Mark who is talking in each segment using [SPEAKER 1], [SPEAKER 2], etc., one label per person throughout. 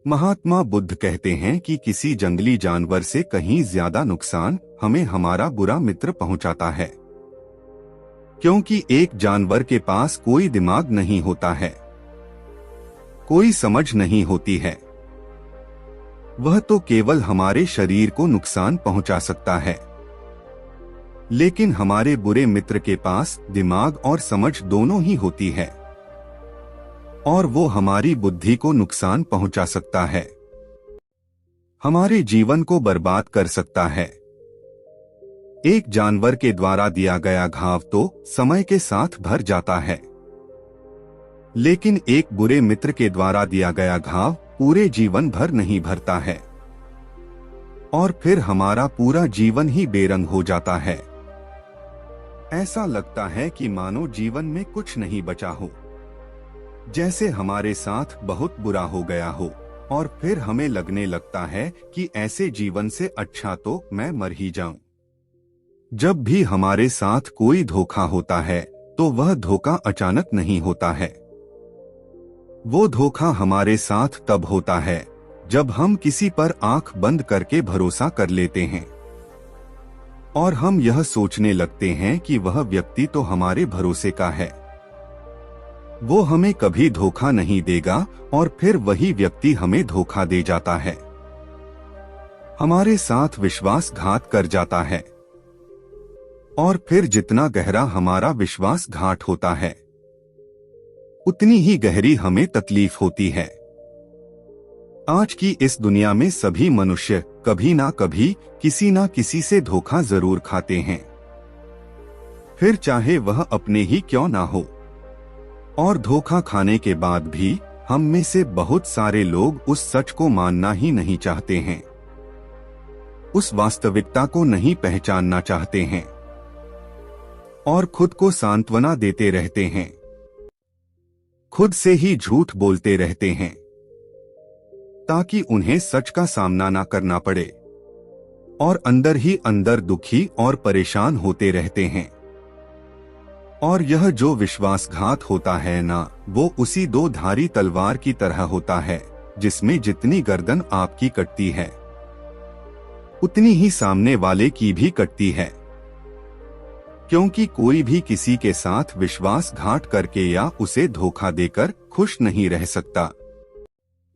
[SPEAKER 1] महात्मा बुद्ध कहते हैं कि किसी जंगली जानवर से कहीं ज्यादा नुकसान हमें हमारा बुरा मित्र पहुंचाता है, क्योंकि एक जानवर के पास कोई दिमाग नहीं होता है, कोई समझ नहीं होती है। वह तो केवल हमारे शरीर को नुकसान पहुंचा सकता है, लेकिन हमारे बुरे मित्र के पास दिमाग और समझ दोनों ही होती है, और वो हमारी बुद्धि को नुकसान पहुंचा सकता है, हमारे जीवन को बर्बाद कर सकता है। एक जानवर के द्वारा दिया गया घाव तो समय के साथ भर जाता है, लेकिन एक बुरे मित्र के द्वारा दिया गया घाव पूरे जीवन भर नहीं भरता है, और फिर हमारा पूरा जीवन ही बेरंग हो जाता है। ऐसा लगता है कि मानो जीवन में कुछ नहीं बचा हो, जैसे हमारे साथ बहुत बुरा हो गया हो, और फिर हमें लगने लगता है कि ऐसे जीवन से अच्छा तो मैं मर ही जाऊं। जब भी हमारे साथ कोई धोखा होता है तो वह धोखा अचानक नहीं होता है। वो धोखा हमारे साथ तब होता है जब हम किसी पर आंख बंद करके भरोसा कर लेते हैं, और हम यह सोचने लगते हैं कि वह व्यक्ति तो हमारे भरोसे का है, वो हमें कभी धोखा नहीं देगा, और फिर वही व्यक्ति हमें धोखा दे जाता है, हमारे साथ विश्वासघात कर जाता है। और फिर जितना गहरा हमारा विश्वासघात होता है, उतनी ही गहरी हमें तकलीफ होती है। आज की इस दुनिया में सभी मनुष्य कभी ना कभी किसी ना किसी से धोखा जरूर खाते हैं, फिर चाहे वह अपने ही क्यों ना हो। और धोखा खाने के बाद भी हम में से बहुत सारे लोग उस सच को मानना ही नहीं चाहते हैं, उस वास्तविकता को नहीं पहचानना चाहते हैं, और खुद को सांत्वना देते रहते हैं, खुद से ही झूठ बोलते रहते हैं, ताकि उन्हें सच का सामना ना करना पड़े, और अंदर ही अंदर दुखी और परेशान होते रहते हैं। और यह जो विश्वासघात होता है ना, वो उसी दो धारी तलवार की तरह होता है, जिसमें जितनी गर्दन आपकी कटती है उतनी ही सामने वाले की भी कटती है। क्योंकि कोई भी किसी के साथ विश्वासघात करके या उसे धोखा देकर खुश नहीं रह सकता,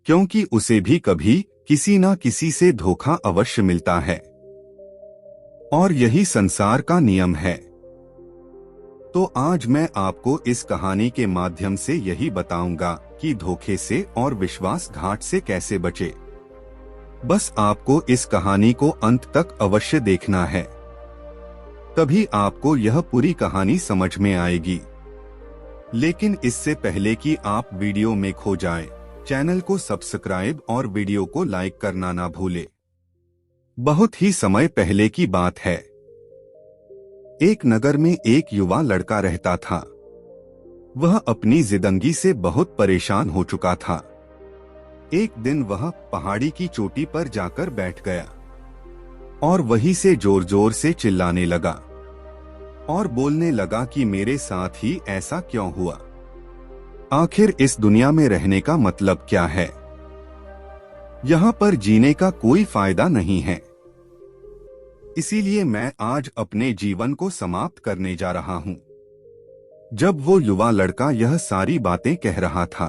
[SPEAKER 1] क्योंकि उसे भी कभी किसी ना किसी से धोखा अवश्य मिलता है, और यही संसार का नियम है। तो आज मैं आपको इस कहानी के माध्यम से यही बताऊंगा कि धोखे से और विश्वासघात से कैसे बचे। बस आपको इस कहानी को अंत तक अवश्य देखना है, तभी आपको यह पूरी कहानी समझ में आएगी। लेकिन इससे पहले कि आप वीडियो में खो जाएं, चैनल को सब्सक्राइब और वीडियो को लाइक करना ना भूले। बहुत ही समय पहले की बात है। एक नगर में एक युवा लड़का रहता था। वह अपनी जिंदगी से बहुत परेशान हो चुका था। एक दिन वह पहाड़ी की चोटी पर जाकर बैठ गया, और वहीं से जोर जोर से चिल्लाने लगा, और बोलने लगा कि मेरे साथ ही ऐसा क्यों हुआ? आखिर इस दुनिया में रहने का मतलब क्या है? यहाँ पर जीने का कोई फायदा नहीं है। इसीलिए मैं आज अपने जीवन को समाप्त करने जा रहा हूँ। जब वो युवा लड़का यह सारी बातें कह रहा था,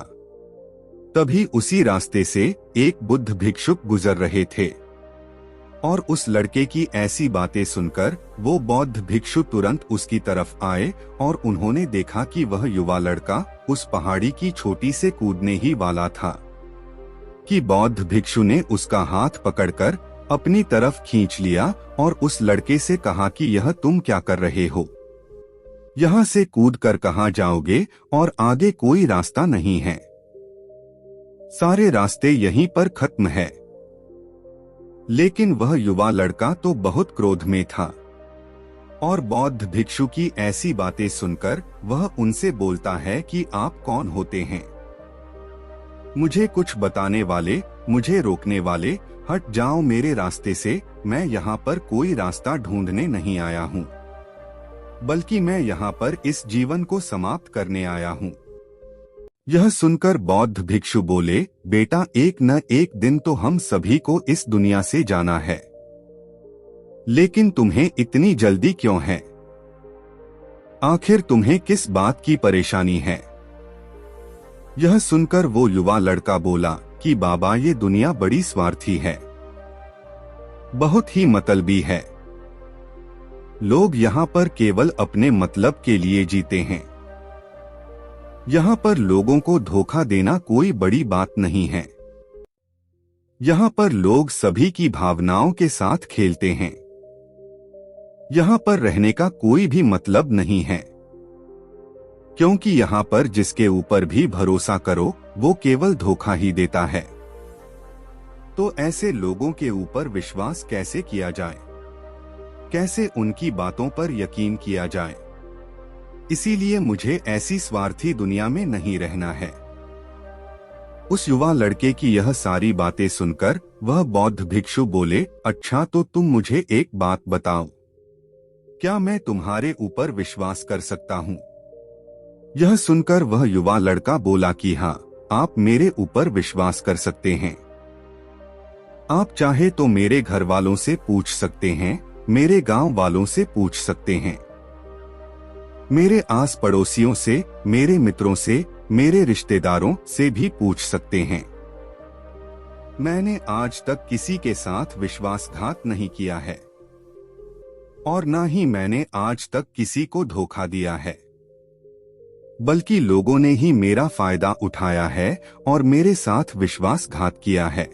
[SPEAKER 1] तभी उसी रास्ते से एक बुद्ध भिक्षुक गुजर रहे थे, और उस लड़के की ऐसी बातें सुनकर वो बौद्ध भिक्षु तुरंत उसकी तरफ आए, और उन्होंने देखा कि वह युवा लड़का उस पहाड़ी की चोटी से कूदने ही वाला था कि बौद्ध भिक्षु ने उसका हाथ पकड़कर अपनी तरफ खींच लिया, और उस लड़के से कहा कि यह तुम क्या कर रहे हो? यहाँ से कूदकर कहाँ जाओगे, और आगे कोई रास्ता नहीं है, सारे रास्ते यहीं पर खत्म है। लेकिन वह युवा लड़का तो बहुत क्रोध में था, और बौद्ध भिक्षु की ऐसी बातें सुनकर वह उनसे बोलता है कि आप कौन होते हैं? मुझे कुछ बताने वाले, मुझे रोकने वाले, हट जाओ मेरे रास्ते से। मैं यहाँ पर कोई रास्ता ढूंढने नहीं आया हूँ, बल्कि मैं यहाँ पर इस जीवन को समाप्त करने आया हूँ। यह सुनकर बौद्ध भिक्षु बोले, बेटा, एक न एक दिन तो हम सभी को इस दुनिया से जाना है, लेकिन तुम्हें इतनी जल्दी क्यों है? आखिर तुम्हें किस बात की परेशानी है? यह सुनकर वो युवा लड़का बोला कि बाबा, ये दुनिया बड़ी स्वार्थी है, बहुत ही मतलबी है। लोग यहाँ पर केवल अपने मतलब के लिए जीते हैं। यहाँ पर लोगों को धोखा देना कोई बड़ी बात नहीं है। यहाँ पर लोग सभी की भावनाओं के साथ खेलते हैं। यहाँ पर रहने का कोई भी मतलब नहीं है, क्योंकि यहाँ पर जिसके ऊपर भी भरोसा करो वो केवल धोखा ही देता है। तो ऐसे लोगों के ऊपर विश्वास कैसे किया जाए? कैसे उनकी बातों पर यकीन किया जाए? इसीलिए मुझे ऐसी स्वार्थी दुनिया में नहीं रहना है। उस युवा लड़के की यह सारी बातें सुनकर वह बौद्ध भिक्षु बोले, अच्छा, तो तुम मुझे एक बात बताओ, क्या मैं तुम्हारे ऊपर विश्वास कर सकता हूँ? यह सुनकर वह युवा लड़का बोला कि हाँ, आप मेरे ऊपर विश्वास कर सकते हैं। आप चाहे तो मेरे घर वालों से पूछ सकते हैं, मेरे गांव वालों से पूछ सकते हैं, मेरे आस पड़ोसियों से, मेरे मित्रों से, मेरे रिश्तेदारों से भी पूछ सकते हैं। मैंने आज तक किसी के साथ विश्वासघात नहीं किया है और ना ही मैंने आज तक किसी को धोखा दिया है, बल्कि लोगों ने ही मेरा फायदा उठाया है और मेरे साथ विश्वासघात किया है।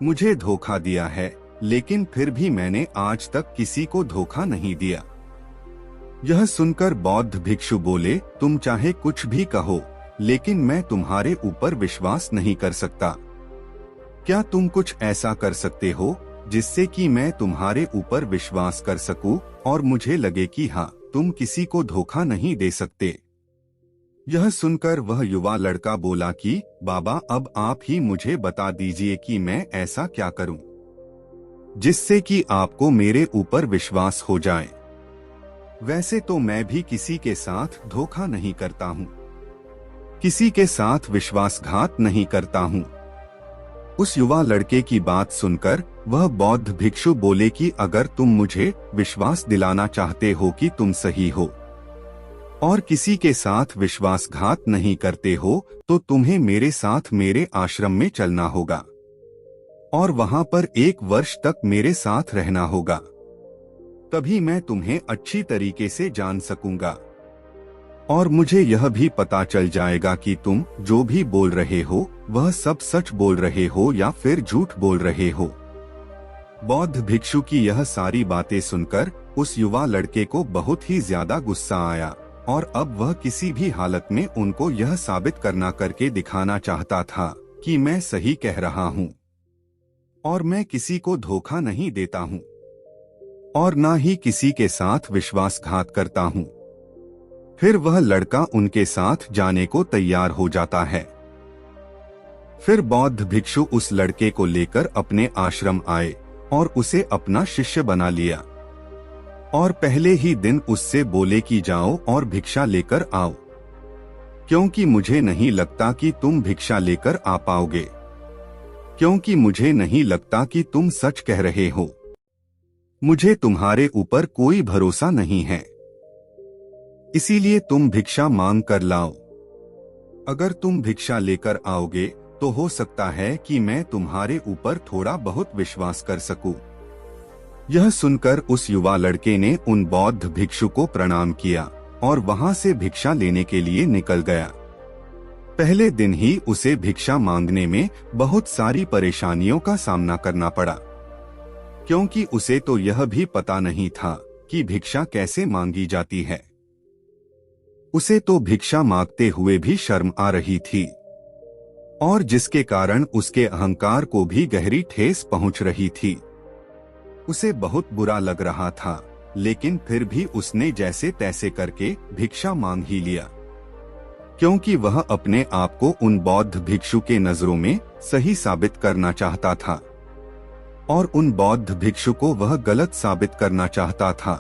[SPEAKER 1] मुझे धोखा दिया है, लेकिन फिर भी मैंने आज तक किसी को धोखा नहीं दिया। यह सुनकर बौद्ध भिक्षु बोले, तुम चाहे कुछ भी कहो, लेकिन मैं तुम्हारे ऊपर विश्वास नहीं कर सकता। क्या तुम कुछ ऐसा कर सकते हो जिससे कि मैं तुम्हारे ऊपर विश्वास कर सकूं और मुझे लगे कि हाँ, तुम किसी को धोखा नहीं दे सकते? यह सुनकर वह युवा लड़का बोला कि बाबा, अब आप ही मुझे बता दीजिए कि मैं ऐसा क्या करूं जिससे कि आपको मेरे ऊपर विश्वास हो जाए। वैसे तो मैं भी किसी के साथ धोखा नहीं करता हूं, किसी के साथ विश्वासघात नहीं करता हूं। उस युवा लड़के की बात सुनकर वह बौद्ध भिक्षु बोले कि अगर तुम मुझे विश्वास दिलाना चाहते हो कि तुम सही हो और किसी के साथ विश्वासघात नहीं करते हो, तो तुम्हें मेरे साथ मेरे आश्रम में चलना होगा और वहां पर 1 वर्ष तक मेरे साथ रहना होगा। तभी मैं तुम्हें अच्छी तरीके से जान सकूंगा और मुझे यह भी पता चल जाएगा कि तुम जो भी बोल रहे हो वह सब सच बोल रहे हो या फिर झूठ बोल रहे हो। बौद्ध भिक्षु की यह सारी बातें सुनकर उस युवा लड़के को बहुत ही ज्यादा गुस्सा आया और अब वह किसी भी हालत में उनको यह साबित करके दिखाना चाहता था कि मैं सही कह रहा हूँ और मैं किसी को धोखा नहीं देता हूँ और ना ही किसी के साथ विश्वासघात करता हूँ। फिर वह लड़का उनके साथ जाने को तैयार हो जाता है। फिर बौद्ध भिक्षु उस लड़के को लेकर अपने आश्रम आए और उसे अपना शिष्य बना लिया और पहले ही दिन उससे बोले कि जाओ और भिक्षा लेकर आओ, क्योंकि मुझे नहीं लगता कि तुम भिक्षा लेकर आ पाओगे, क्योंकि मुझे नहीं लगता कि तुम सच कह रहे हो। मुझे तुम्हारे ऊपर कोई भरोसा नहीं है, इसीलिए तुम भिक्षा मांग कर लाओ। अगर तुम भिक्षा लेकर आओगे तो हो सकता है कि मैं तुम्हारे ऊपर थोड़ा बहुत विश्वास कर सकूं। यह सुनकर उस युवा लड़के ने उन बौद्ध भिक्षु को प्रणाम किया और वहां से भिक्षा लेने के लिए निकल गया। पहले दिन ही उसे भिक्षा मांगने में बहुत सारी परेशानियों का सामना करना पड़ा, क्योंकि उसे तो यह भी पता नहीं था कि भिक्षा कैसे मांगी जाती है। उसे तो भिक्षा मांगते हुए भी शर्म आ रही थी और जिसके कारण उसके अहंकार को भी गहरी ठेस पहुंच रही थी। उसे बहुत बुरा लग रहा था, लेकिन फिर भी उसने जैसे तैसे करके भिक्षा मांग ही लिया, क्योंकि वह अपने आप को उन बौद्ध भिक्षु के नजरों में सही साबित करना चाहता था और उन बौद्ध भिक्षु को वह गलत साबित करना चाहता था।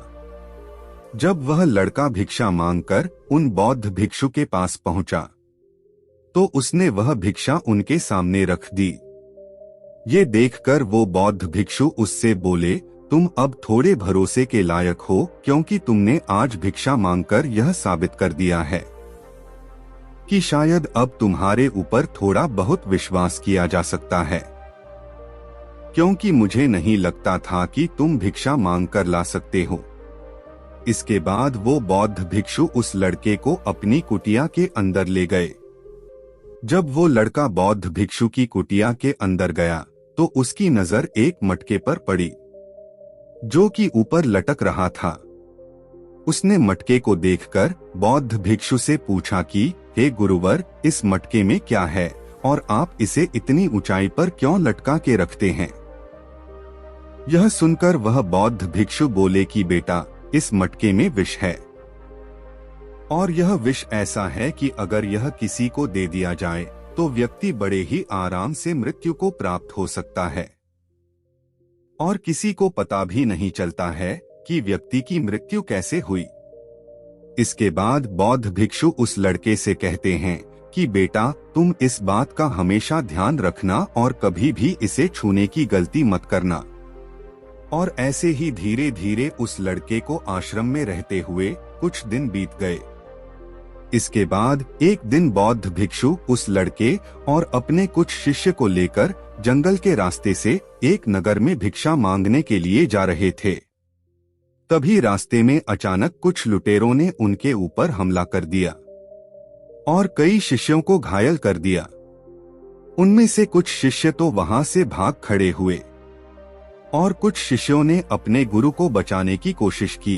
[SPEAKER 1] जब वह लड़का भिक्षा मांगकर उन बौद्ध भिक्षु के पास पहुंचा, तो उसने वह भिक्षा उनके सामने रख दी। ये देखकर वो बौद्ध भिक्षु उससे बोले, तुम अब थोड़े भरोसे के लायक हो, क्योंकि तुमने आज भिक्षा मांगकर यह साबित कर दिया है कि शायद अब तुम्हारे ऊपर थोड़ा बहुत विश्वास किया जा सकता है, क्योंकि मुझे नहीं लगता था कि तुम भिक्षा मांगकर ला सकते हो। इसके बाद वो बौद्ध भिक्षु उस लड़के को अपनी कुटिया के अंदर ले गए। जब वो लड़का बौद्ध भिक्षु की कुटिया के अंदर गया तो उसकी नजर एक मटके पर पड़ी जो कि ऊपर लटक रहा था। उसने मटके को देखकर बौद्ध भिक्षु से पूछा कि हे गुरुवर, इस मटके में क्या है और आप इसे इतनी ऊंचाई पर क्यों लटका के रखते हैं? यह सुनकर वह बौद्ध भिक्षु बोले कि बेटा, इस मटके में विष है और यह विष ऐसा है कि अगर यह किसी को दे दिया जाए तो व्यक्ति बड़े ही आराम से मृत्यु को प्राप्त हो सकता है और किसी को पता भी नहीं चलता है कि व्यक्ति की मृत्यु कैसे हुई। इसके बाद बौद्ध भिक्षु उस लड़के से कहते हैं कि बेटा, तुम इस बात का हमेशा ध्यान रखना और कभी भी इसे छूने की गलती मत करना। और ऐसे ही धीरे धीरे उस लड़के को आश्रम में रहते हुए कुछ दिन बीत गए। इसके बाद एक दिन बौद्ध भिक्षु उस लड़के और अपने कुछ शिष्य को लेकर जंगल के रास्ते से एक नगर में भिक्षा मांगने के लिए जा रहे थे। तभी रास्ते में अचानक कुछ लुटेरों ने उनके ऊपर हमला कर दिया और कई शिष्यों को घायल कर दिया। उनमें से कुछ शिष्य तो वहां से भाग खड़े हुए और कुछ शिष्यों ने अपने गुरु को बचाने की कोशिश की,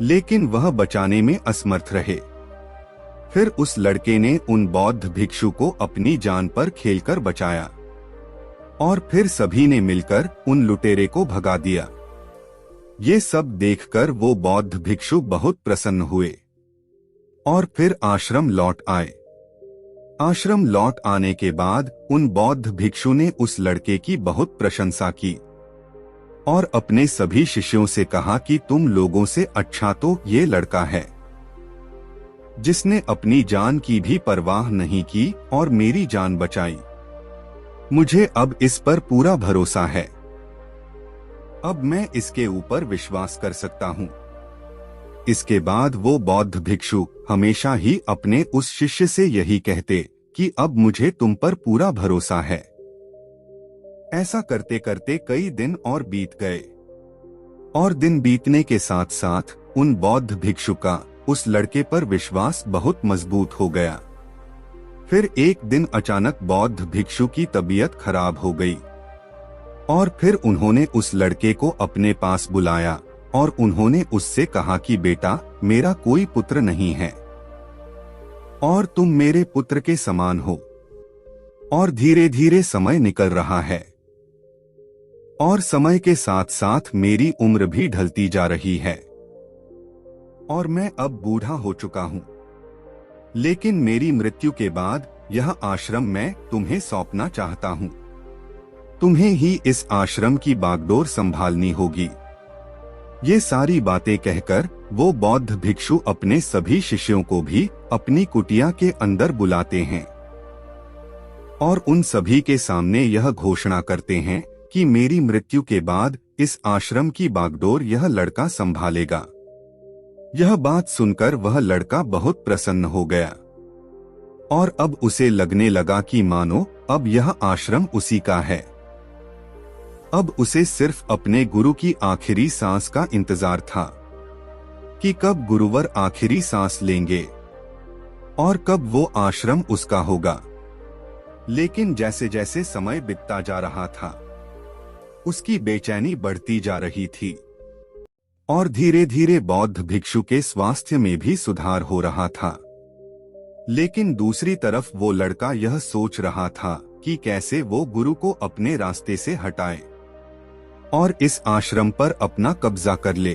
[SPEAKER 1] लेकिन वह बचाने में असमर्थ रहे। फिर उस लड़के ने उन बौद्ध भिक्षु को अपनी जान पर खेलकर बचाया और फिर सभी ने मिलकर उन लुटेरे को भगा दिया। ये सब देखकर वो बौद्ध भिक्षु बहुत प्रसन्न हुए और फिर आश्रम लौट आए। आश्रम लौट आने के बाद उन बौद्ध भिक्षु ने उस लड़के की बहुत प्रशंसा की और अपने सभी शिष्यों से कहा कि तुम लोगों से अच्छा तो ये लड़का है जिसने अपनी जान की भी परवाह नहीं की और मेरी जान बचाई। मुझे अब इस पर पूरा भरोसा है। अब मैं इसके ऊपर विश्वास कर सकता हूँ। इसके बाद वो बौद्ध भिक्षु हमेशा ही अपने उस शिष्य से यही कहते कि अब मुझे तुम पर पूरा भरोसा है। ऐसा करते करते कई दिन और बीत गए और दिन बीतने के साथ साथ उन बौद्ध भिक्षु का उस लड़के पर विश्वास बहुत मजबूत हो गया। फिर एक दिन अचानक बौद्ध भिक्षु की तबीयत खराब हो गई और फिर उन्होंने उस लड़के को अपने पास बुलाया और उन्होंने उससे कहा कि बेटा, मेरा कोई पुत्र नहीं है और तुम मेरे पुत्र के समान हो और धीरे धीरे समय निकल रहा है और समय के साथ साथ मेरी उम्र भी ढलती जा रही है और मैं अब बूढ़ा हो चुका हूँ। लेकिन मेरी मृत्यु के बाद यह आश्रम मैं तुम्हें सौंपना चाहता हूँ। तुम्हें ही इस आश्रम की बागडोर संभालनी होगी। ये सारी बातें कहकर वो बौद्ध भिक्षु अपने सभी शिष्यों को भी अपनी कुटिया के अंदर बुलाते हैं और उन सभी के सामने यह घोषणा करते हैं कि मेरी मृत्यु के बाद इस आश्रम की बागडोर यह लड़का संभालेगा। यह बात सुनकर वह लड़का बहुत प्रसन्न हो गया और अब उसे लगने लगा कि मानो अब यह आश्रम उसी का है। अब उसे सिर्फ अपने गुरु की आखिरी सांस का इंतजार था कि कब गुरुवर आखिरी सांस लेंगे और कब वो आश्रम उसका होगा। लेकिन जैसे जैसे समय बीतता जा रहा था, उसकी बेचैनी बढ़ती जा रही थी और धीरे धीरे बौद्ध भिक्षु के स्वास्थ्य में भी सुधार हो रहा था। लेकिन दूसरी तरफ वो लड़का यह सोच रहा था कि कैसे वो गुरु को अपने रास्ते से हटाए और इस आश्रम पर अपना कब्जा कर ले।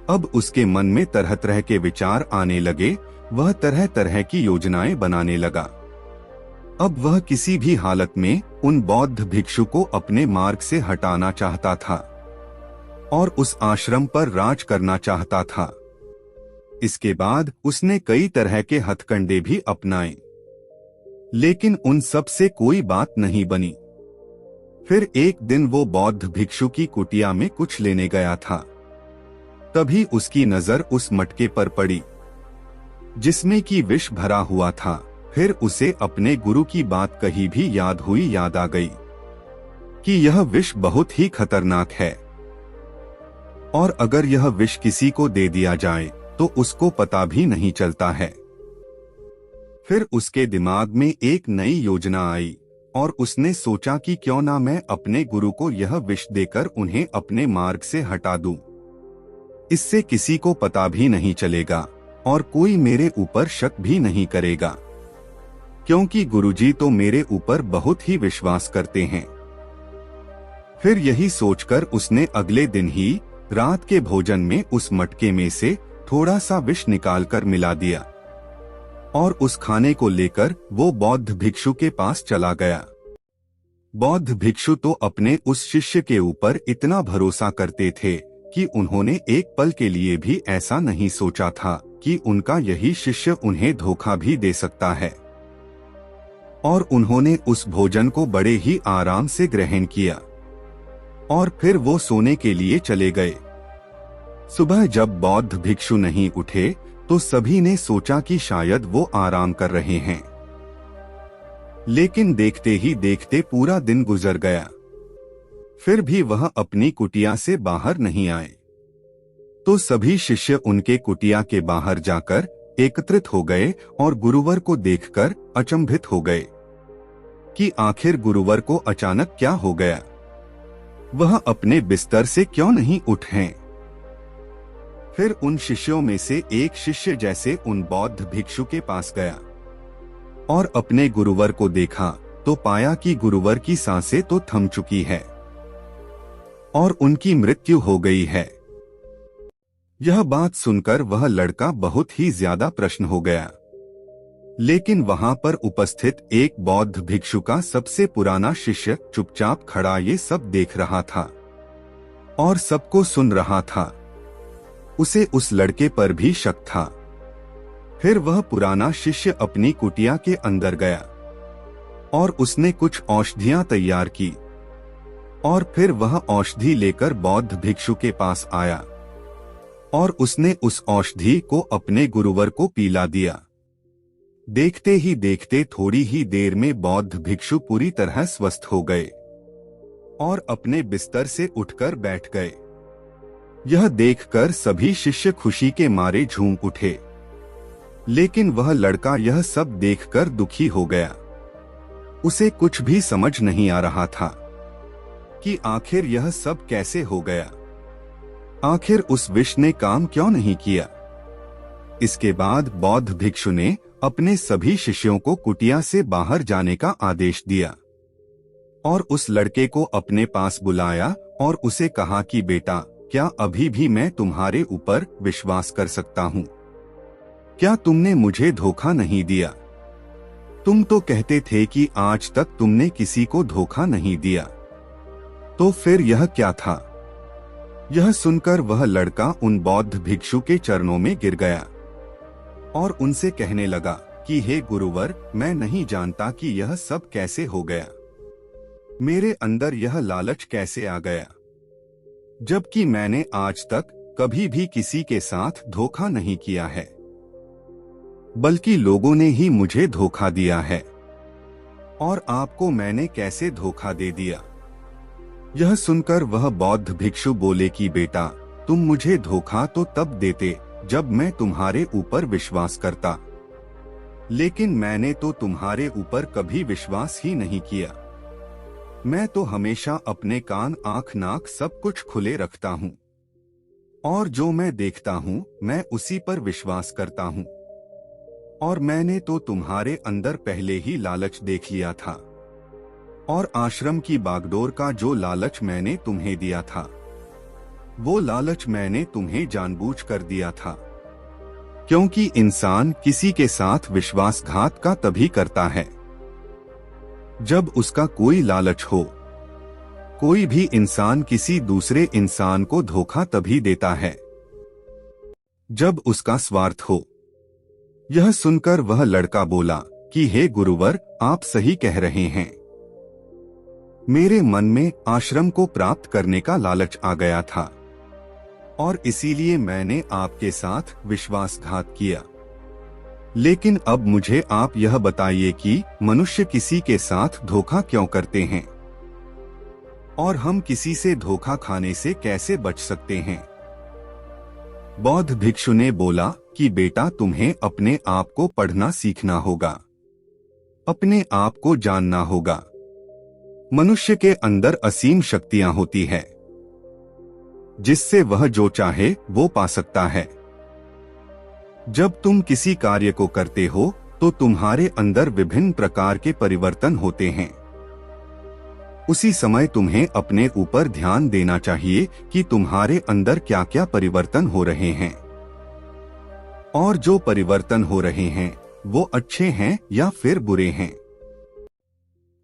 [SPEAKER 1] अब उसके मन में तरह तरह के विचार आने लगे। वह तरह तरह की योजनाएं बनाने लगा। अब वह किसी भी हालत में उन बौद्ध भिक्षु को अपने मार्ग से हटाना चाहता था और उस आश्रम पर राज करना चाहता था। इसके बाद उसने कई तरह के हथकंडे भी अपनाए। लेकिन उन सब से कोई बात नहीं बनी। फिर एक दिन वो बौद्ध भिक्षु की कुटिया में कुछ लेने गया था। तभी उसकी नजर उस मटके पर पड़ी जिसमें की विष भरा हुआ था। फिर उसे अपने गुरु की बात कही भी याद आ गई कि यह विष बहुत ही खतरनाक है और अगर यह विष किसी को दे दिया जाए तो उसको पता भी नहीं चलता है। फिर उसके दिमाग में एक नई योजना आई और उसने सोचा कि क्यों ना मैं अपने गुरु को यह विष देकर उन्हें अपने मार्ग से हटा दूं। इससे किसी को पता भी नहीं चलेगा और कोई मेरे ऊपर शक भी नहीं करेगा, क्योंकि गुरुजी तो मेरे ऊपर बहुत ही विश्वास करते हैं। फिर यही सोचकर उसने अगले दिन ही रात के भोजन में उस मटके में से थोड़ा सा विष निकालकर मिला दिया और उस खाने को लेकर वो बौद्ध भिक्षु के पास चला गया। बौद्ध भिक्षु तो अपने उस शिष्य के ऊपर इतना भरोसा करते थे कि उन्होंने एक पल के लिए भी ऐसा नहीं सोचा था कि उनका यही शिष्य उन्हें धोखा भी दे सकता है। और उन्होंने उस भोजन को बड़े ही आराम से ग्रहण किया और फिर वो सोने के लिए चले गए। सुबह जब बौद्ध भिक्षु नहीं उठे तो सभी ने सोचा कि शायद वो आराम कर रहे हैं, लेकिन देखते ही देखते पूरा दिन गुजर गया। फिर भी वह अपनी कुटिया से बाहर नहीं आए। तो सभी शिष्य उनके कुटिया के बाहर जाकर एकत्रित हो गए और गुरुवर को देखकर अचंभित हो गए कि आखिर गुरुवर को अचानक क्या हो गया, वह अपने बिस्तर से क्यों नहीं उठे। फिर उन शिष्यों में से एक शिष्य जैसे उन बौद्ध भिक्षु के पास गया और अपने गुरुवर को देखा तो पाया कि गुरुवर की सांसें तो थम चुकी है और उनकी मृत्यु हो गई है। यह बात सुनकर वह लड़का बहुत ही ज्यादा प्रसन्न हो गया, लेकिन वहां पर उपस्थित एक बौद्ध भिक्षु का सबसे पुराना शिष्य चुपचाप खड़ा ये सब देख रहा था और सबको सुन रहा था। उसे उस लड़के पर भी शक था। फिर वह पुराना शिष्य अपनी कुटिया के अंदर गया और उसने कुछ औषधियां तैयार की और फिर वह औषधि लेकर बौद्ध भिक्षु के पास आया और उसने उस औषधि को अपने गुरुवर को पिला दिया। देखते ही देखते थोड़ी ही देर में बौद्ध भिक्षु पूरी तरह स्वस्थ हो गए और अपने बिस्तर से उठकर बैठ गए। यह देखकर सभी शिष्य खुशी के मारे झूम उठे, लेकिन वह लड़का यह सब देखकर दुखी हो गया। उसे कुछ भी समझ नहीं आ रहा था कि आखिर यह सब कैसे हो गया, आखिर उस विष ने काम क्यों नहीं किया। इसके बाद बौद्ध भिक्षु ने अपने सभी शिष्यों को कुटिया से बाहर जाने का आदेश दिया और उस लड़के को अपने पास बुलाया और उसे कहा कि बेटा, क्या अभी भी मैं तुम्हारे ऊपर विश्वास कर सकता हूँ? क्या तुमने मुझे धोखा नहीं दिया? तुम तो कहते थे कि आज तक तुमने किसी को धोखा नहीं दिया, तो फिर यह क्या था? यह सुनकर वह लड़का उन बौद्ध भिक्षु के चरणों में गिर गया और उनसे कहने लगा कि हे गुरुवर, मैं नहीं जानता कि यह सब कैसे हो गया। मेरे अंदर यह लालच कैसे आ गया, जबकि मैंने आज तक कभी भी किसी के साथ धोखा नहीं किया है, बल्कि लोगों ने ही मुझे धोखा दिया है। और आपको मैंने कैसे धोखा दे दिया? यह सुनकर वह बौद्ध भिक्षु बोले कि बेटा, तुम मुझे धोखा तो तब देते जब मैं तुम्हारे ऊपर विश्वास करता, लेकिन मैंने तो तुम्हारे ऊपर कभी विश्वास ही नहीं किया। मैं तो हमेशा अपने कान, आंख, नाक सब कुछ खुले रखता हूँ और जो मैं देखता हूँ मैं उसी पर विश्वास करता हूँ। और मैंने तो तुम्हारे अंदर पहले ही लालच देख लिया था और आश्रम की बागडोर का जो लालच मैंने तुम्हें दिया था, वो लालच मैंने तुम्हें जानबूझकर दिया था, क्योंकि इंसान किसी के साथ विश्वासघात का तभी करता है जब उसका कोई लालच हो। कोई भी इंसान किसी दूसरे इंसान को धोखा तभी देता है जब उसका स्वार्थ हो। यह सुनकर वह लड़का बोला कि हे गुरुवर, आप सही कह रहे हैं। मेरे मन में आश्रम को प्राप्त करने का लालच आ गया था और इसीलिए मैंने आपके साथ विश्वासघात किया। लेकिन अब मुझे आप यह बताइए कि मनुष्य किसी के साथ धोखा क्यों करते हैं और हम किसी से धोखा खाने से कैसे बच सकते हैं? बौद्ध भिक्षु ने बोला कि बेटा, तुम्हें अपने आप को पढ़ना सीखना होगा, अपने आप को जानना होगा। मनुष्य के अंदर असीम शक्तियां होती है जिससे वह जो चाहे वो पा सकता है। जब तुम किसी कार्य को करते हो तो तुम्हारे अंदर विभिन्न प्रकार के परिवर्तन होते हैं। उसी समय तुम्हें अपने ऊपर ध्यान देना चाहिए कि तुम्हारे अंदर क्या क्या परिवर्तन हो रहे हैं और जो परिवर्तन हो रहे हैं वो अच्छे हैं या फिर बुरे हैं।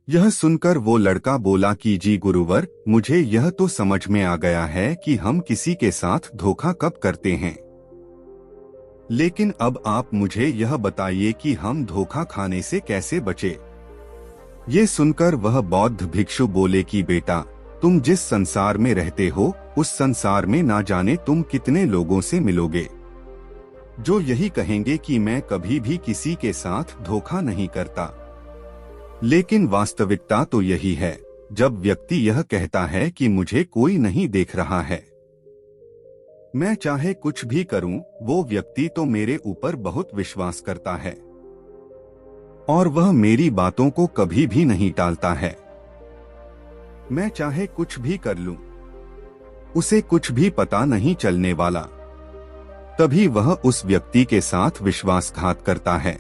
[SPEAKER 1] यह सुनकर वो लड़का बोला कि जी गुरुवर, मुझे यह तो समझ में आ गया है कि हम किसी के साथ धोखा कब करते हैं, लेकिन अब आप मुझे यह बताइए कि हम धोखा खाने से कैसे बचे। ये सुनकर वह बौद्ध भिक्षु बोले कि बेटा, तुम जिस संसार में रहते हो उस संसार में ना जाने तुम कितने लोगों से मिलोगे जो यही कहेंगे कि मैं कभी भी किसी के साथ धोखा नहीं करता। लेकिन वास्तविकता तो यही है, जब व्यक्ति यह कहता है कि मुझे कोई नहीं देख रहा है, मैं चाहे कुछ भी करूं, वो व्यक्ति तो मेरे ऊपर बहुत विश्वास करता है और वह मेरी बातों को कभी भी नहीं टालता है। मैं चाहे कुछ भी कर लूं, उसे कुछ भी पता नहीं चलने वाला, तभी वह उस व्यक्ति के साथ विश्वासघात करता है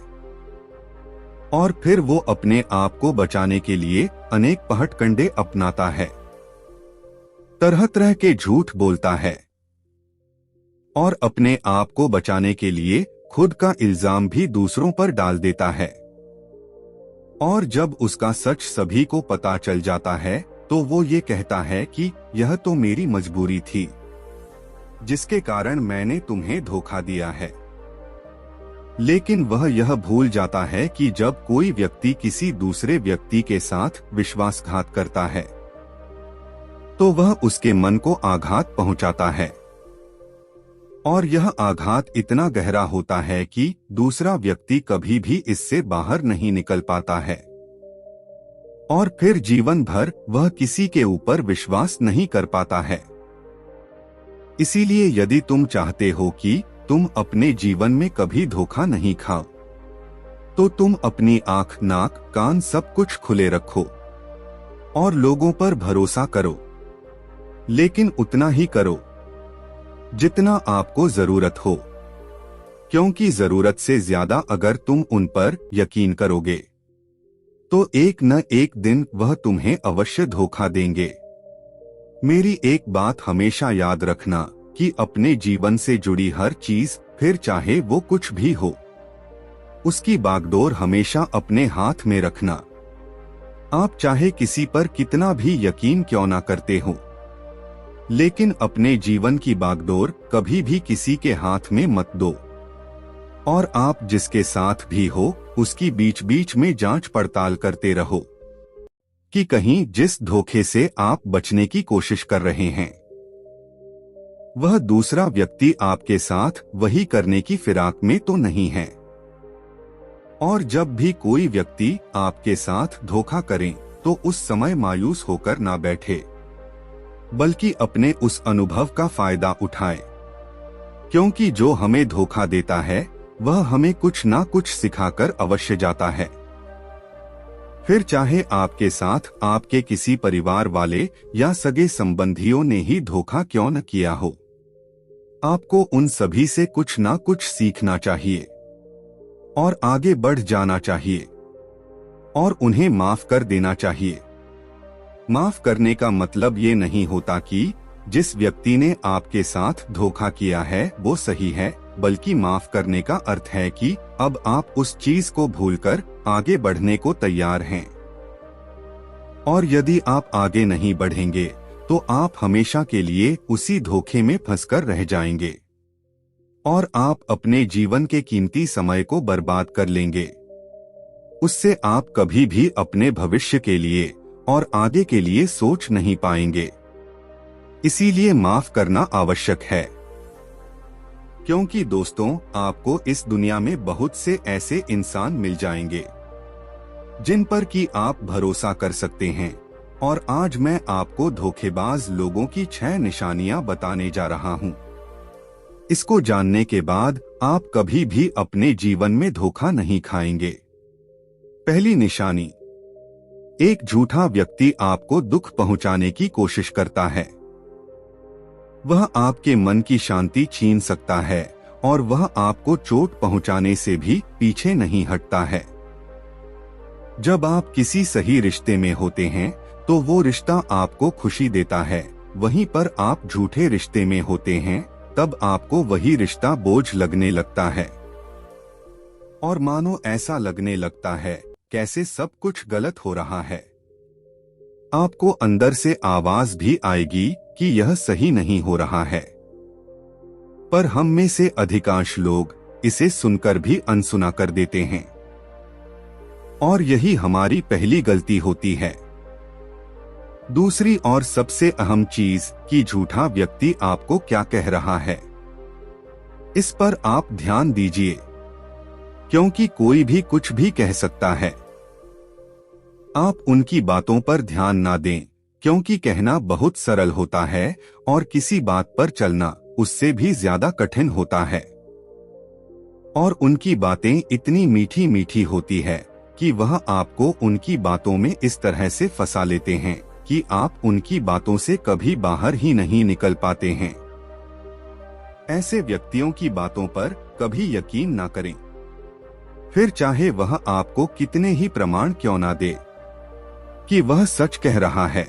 [SPEAKER 1] और फिर वो अपने आप को बचाने के लिए अनेक पहटकंडे अपनाता है, तरह तरह के झूठ बोलता है और अपने आप को बचाने के लिए खुद का इल्जाम भी दूसरों पर डाल देता है। और जब उसका सच सभी को पता चल जाता है तो वो ये कहता है कि यह तो मेरी मजबूरी थी जिसके कारण मैंने तुम्हें धोखा दिया है। लेकिन वह यह भूल जाता है कि जब कोई व्यक्ति किसी दूसरे व्यक्ति के साथ विश्वासघात करता है तो वह उसके मन को आघात पहुंचाता है और यह आघात इतना गहरा होता है कि दूसरा व्यक्ति कभी भी इससे बाहर नहीं निकल पाता है और फिर जीवन भर वह किसी के ऊपर विश्वास नहीं कर पाता है। इसीलिए यदि तुम चाहते हो कि तुम अपने जीवन में कभी धोखा नहीं खाओ तो तुम अपनी आंख, नाक, कान सब कुछ खुले रखो और लोगों पर भरोसा करो, लेकिन उतना ही करो जितना आपको जरूरत हो, क्योंकि जरूरत से ज्यादा अगर तुम उन पर यकीन करोगे तो एक न एक दिन वह तुम्हें अवश्य धोखा देंगे। मेरी एक बात हमेशा याद रखना कि अपने जीवन से जुड़ी हर चीज, फिर चाहे वो कुछ भी हो, उसकी बागडोर हमेशा अपने हाथ में रखना। आप चाहे किसी पर कितना भी यकीन क्यों ना करते हो, लेकिन अपने जीवन की बागडोर कभी भी किसी के हाथ में मत दो और आप जिसके साथ भी हो उसकी बीच बीच में जांच पड़ताल करते रहो कि कहीं जिस धोखे से आप बचने की कोशिश कर रहे हैं वह दूसरा व्यक्ति आपके साथ वही करने की फिराक में तो नहीं है। और जब भी कोई व्यक्ति आपके साथ धोखा करे तो उस समय मायूस होकर ना बैठे, बल्कि अपने उस अनुभव का फायदा उठाए, क्योंकि जो हमें धोखा देता है वह हमें कुछ ना कुछ सिखाकर अवश्य जाता है। फिर चाहे आपके साथ आपके किसी परिवार वाले या सगे संबंधियों ने ही धोखा क्यों न किया हो, आपको उन सभी से कुछ ना कुछ सीखना चाहिए और आगे बढ़ जाना चाहिए और उन्हें माफ कर देना चाहिए। माफ करने का मतलब ये नहीं होता कि जिस व्यक्ति ने आपके साथ धोखा किया है वो सही है, बल्कि माफ करने का अर्थ है कि अब आप उस चीज को भूलकर आगे बढ़ने को तैयार हैं। और यदि आप आगे नहीं बढ़ेंगे तो आप हमेशा के लिए उसी धोखे में फंसकर रह जाएंगे और आप अपने जीवन के कीमती समय को बर्बाद कर लेंगे। उससे आप कभी भी अपने भविष्य के लिए और आगे के लिए सोच नहीं पाएंगे। इसीलिए माफ करना आवश्यक है। क्योंकि दोस्तों, आपको इस दुनिया में बहुत से ऐसे इंसान मिल जाएंगे जिन पर कि आप भरोसा कर सकते हैं, और आज मैं आपको धोखेबाज लोगों की 6 निशानियां बताने जा रहा हूं। इसको जानने के बाद आप कभी भी अपने जीवन में धोखा नहीं खाएंगे। पहली निशानी, एक झूठा व्यक्ति आपको दुख पहुंचाने की कोशिश करता है। वह आपके मन की शांति छीन सकता है और वह आपको चोट पहुंचाने से भी पीछे नहीं हटता है। जब आप किसी सही रिश्ते में होते हैं तो वो रिश्ता आपको खुशी देता है, वहीं पर आप झूठे रिश्ते में होते हैं तब आपको वही रिश्ता बोझ लगने लगता है और मानो ऐसा लगने लगता है कैसे सब कुछ गलत हो रहा है। आपको अंदर से आवाज भी आएगी कि यह सही नहीं हो रहा है, पर हम में से अधिकांश लोग इसे सुनकर भी अनसुना कर देते हैं और यही हमारी पहली गलती होती है। दूसरी और सबसे अहम चीज कि झूठा व्यक्ति आपको क्या कह रहा है, इस पर आप ध्यान दीजिए, क्योंकि कोई भी कुछ भी कह सकता है। आप उनकी बातों पर ध्यान ना दें, क्योंकि कहना बहुत सरल होता है और किसी बात पर चलना उससे भी ज्यादा कठिन होता है। और उनकी बातें इतनी मीठी मीठी होती है कि वह आपको उनकी बातों में इस तरह से फंसा लेते हैं कि आप उनकी बातों से कभी बाहर ही नहीं निकल पाते हैं। ऐसे व्यक्तियों की बातों पर कभी यकीन ना करें, फिर चाहे वह आपको कितने ही प्रमाण क्यों ना दे कि वह सच कह रहा है।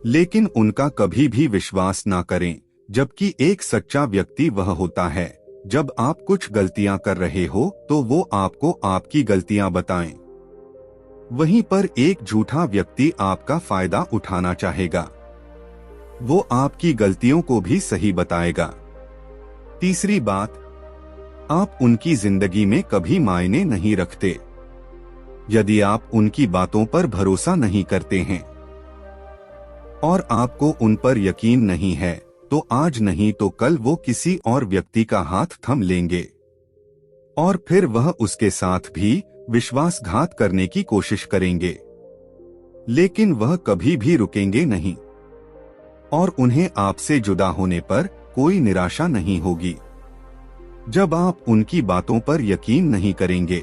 [SPEAKER 1] लेकिन उनका कभी भी विश्वास ना करें, जबकि एक सच्चा व्यक्ति वह होता है जब आप कुछ गलतियां कर रहे हो तो वो आपको आपकी गलतियां बताएं। वहीं पर एक झूठा व्यक्ति आपका फायदा उठाना चाहेगा, वो आपकी गलतियों को भी सही बताएगा। तीसरी बात, आप उनकी जिंदगी में कभी मायने नहीं रखते। यदि आप उनकी बातों पर भरोसा नहीं करते हैं और आपको उन पर यकीन नहीं है, तो आज नहीं तो कल वो किसी और व्यक्ति का हाथ थम लेंगे और फिर वह उसके साथ भी विश्वासघात करने की कोशिश करेंगे, लेकिन वह कभी भी रुकेंगे नहीं और उन्हें आपसे जुदा होने पर कोई निराशा नहीं होगी। जब आप उनकी बातों पर यकीन नहीं करेंगे,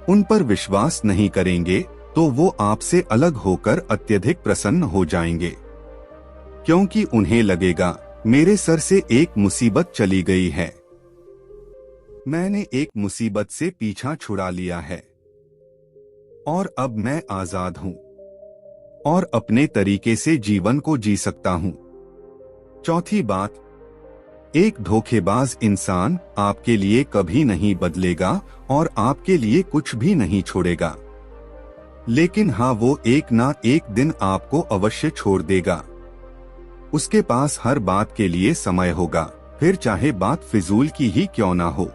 [SPEAKER 1] उन पर विश्वास नहीं करेंगे, तो वो आपसे अलग होकर अत्यधिक प्रसन्न हो जाएंगे, क्योंकि उन्हें लगेगा मेरे सर से एक मुसीबत चली गई है, मैंने एक मुसीबत से पीछा छुड़ा लिया है और अब मैं आजाद हूं और अपने तरीके से जीवन को जी सकता हूं। चौथी बात, एक धोखेबाज इंसान आपके लिए कभी नहीं बदलेगा और आपके लिए कुछ भी नहीं छोड़ेगा, लेकिन हाँ, वो एक ना एक दिन आपको अवश्य छोड़ देगा। उसके पास हर बात के लिए समय होगा, फिर चाहे बात फिजूल की ही क्यों ना हो,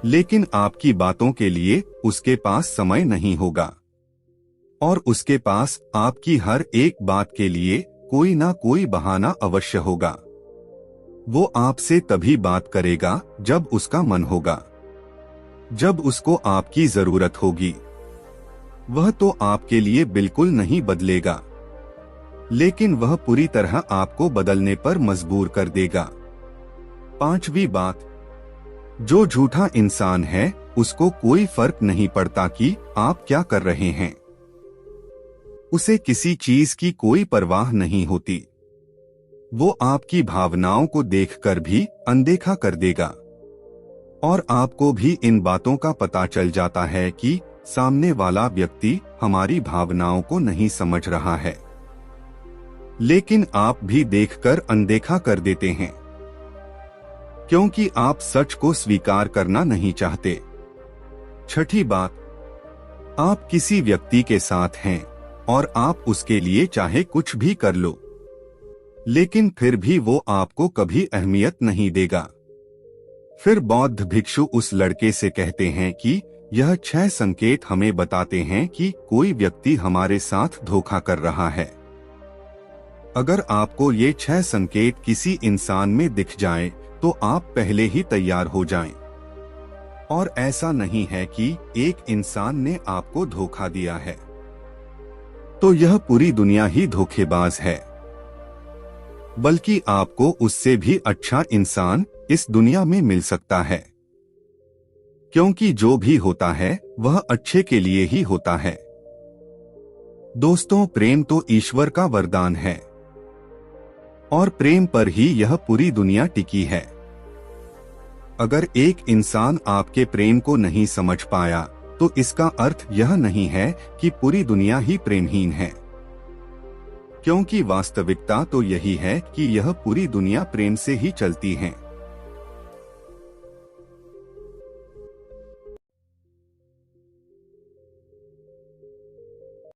[SPEAKER 1] लेकिन आपकी बातों के लिए उसके पास समय नहीं होगा और उसके पास आपकी हर एक बात के लिए कोई ना कोई बहाना अवश्य होगा। वो आपसे तभी बात करेगा जब उसका मन होगा, जब उसको आपकी जरूरत होगी। वह तो आपके लिए बिल्कुल नहीं बदलेगा, लेकिन वह पूरी तरह आपको बदलने पर मजबूर कर देगा। पांचवी बात, जो झूठा इंसान है उसको कोई फर्क नहीं पड़ता कि आप क्या कर रहे हैं। उसे किसी चीज की कोई परवाह नहीं होती। वो आपकी भावनाओं को देखकर भी अनदेखा कर देगा और आपको भी इन बातों का पता चल जाता है कि सामने वाला व्यक्ति हमारी भावनाओं को नहीं समझ रहा है, लेकिन आप भी देखकर अनदेखा कर देते हैं, क्योंकि आप सच को स्वीकार करना नहीं चाहते। छठी बात, आप किसी व्यक्ति के साथ हैं और आप उसके लिए चाहे कुछ भी कर लो, लेकिन फिर भी वो आपको कभी अहमियत नहीं देगा। फिर बौद्ध भिक्षु उस लड़के से कहते हैं कि यह 6 संकेत हमें बताते हैं कि कोई व्यक्ति हमारे साथ धोखा कर रहा है। अगर आपको ये 6 संकेत किसी इंसान में दिख जाएं, तो आप पहले ही तैयार हो जाएं। और ऐसा नहीं है कि एक इंसान ने आपको धोखा दिया है तो यह पूरी दुनिया ही धोखेबाज है, बल्कि आपको उससे भी अच्छा इंसान इस दुनिया में मिल सकता है, क्योंकि जो भी होता है वह अच्छे के लिए ही होता है। दोस्तों, प्रेम तो ईश्वर का वरदान है और प्रेम पर ही यह पूरी दुनिया टिकी है। अगर एक इंसान आपके प्रेम को नहीं समझ पाया तो इसका अर्थ यह नहीं है कि पूरी दुनिया ही प्रेमहीन है, क्योंकि वास्तविकता तो यही है कि यह पूरी दुनिया प्रेम से ही चलती है।